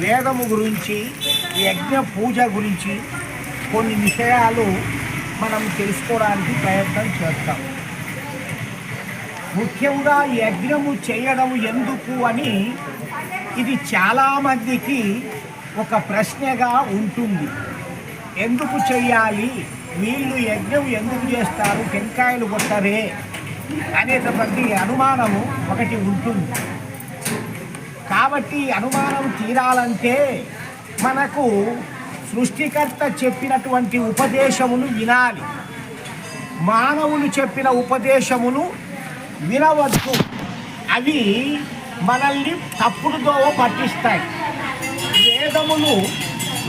వేదము గురించి, యజ్ఞ పూజ గురించి కొన్ని విషయాలు మనం తెలుసుకోవడానికి ప్రయత్నం చేస్తాం. ముఖ్యంగా యజ్ఞము చేయడం ఎందుకు అని ఇది చాలామందికి ఒక ప్రశ్నగా ఉంటుంది. ఎందుకు చెయ్యాలి, వీళ్ళు యజ్ఞం ఎందుకు చేస్తారు, టెంకాయలు కొట్టరే అనేటటువంటి అనుమానము ఒకటి ఉంటుంది. కాబట్టి అనుమానం తీరాలంటే మనకు సృష్టికర్త చెప్పినటువంటి ఉపదేశమును వినాలి. మానవులు చెప్పిన ఉపదేశమును వినవద్దు. అవి మనల్ని తప్పుడు దోవ పట్టిస్తాయి. వేదములు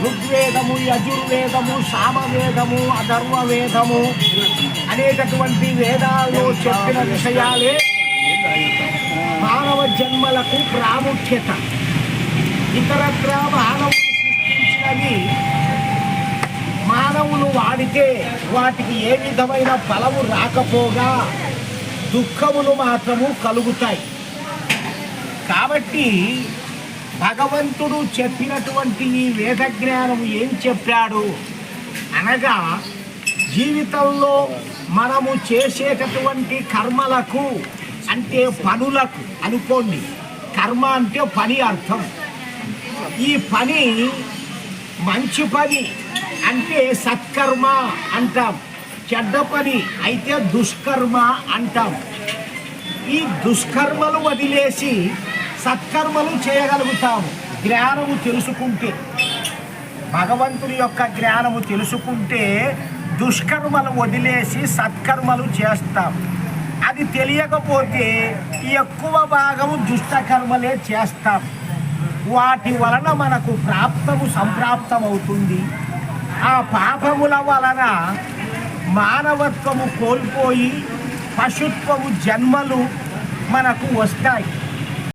ఋగ్వేదము, యజుర్వేదము, సామవేదము, అధర్వవేదము అనేటటువంటి వేదాల్లో చెప్పిన విషయాలే మానవ జన్మలకు ప్రాముఖ్యత. ఇతరత్ర మానవులు సృష్టించినవి మానవులు వాడితే వాటికి ఏ విధమైన ఫలము రాకపోగా దుఃఖములు మాత్రము కలుగుతాయి. కాబట్టి భగవంతుడు చెప్పినటువంటి ఈ వేద జ్ఞానం ఏం చెప్పాడు అనగా, జీవితంలో మనము చేసేటటువంటి కర్మలకు అంటే పనులకు అనుకోండి, కర్మ అంటే పని అర్థం. ఈ పని మంచి పని అంటే సత్కర్మ అంటాం, చెడ్డ పని అయితే దుష్కర్మ అంటాం. ఈ దుష్కర్మలు వదిలేసి సత్కర్మలు చేయగలుగుతాము జ్ఞానము తెలుసుకుంటే. భగవంతుని యొక్క జ్ఞానము తెలుసుకుంటే దుష్కర్మలు వదిలేసి సత్కర్మలు చేస్తాం. అది తెలియకపోతే ఎక్కువ భాగము దుష్టకర్మలే చేస్తాం. వాటి వలన మనకు సంప్రాప్తమవుతుంది. ఆ పాపముల వలన మానవత్వము కోల్పోయి పశుత్వము జన్మలు మనకు వస్తాయి.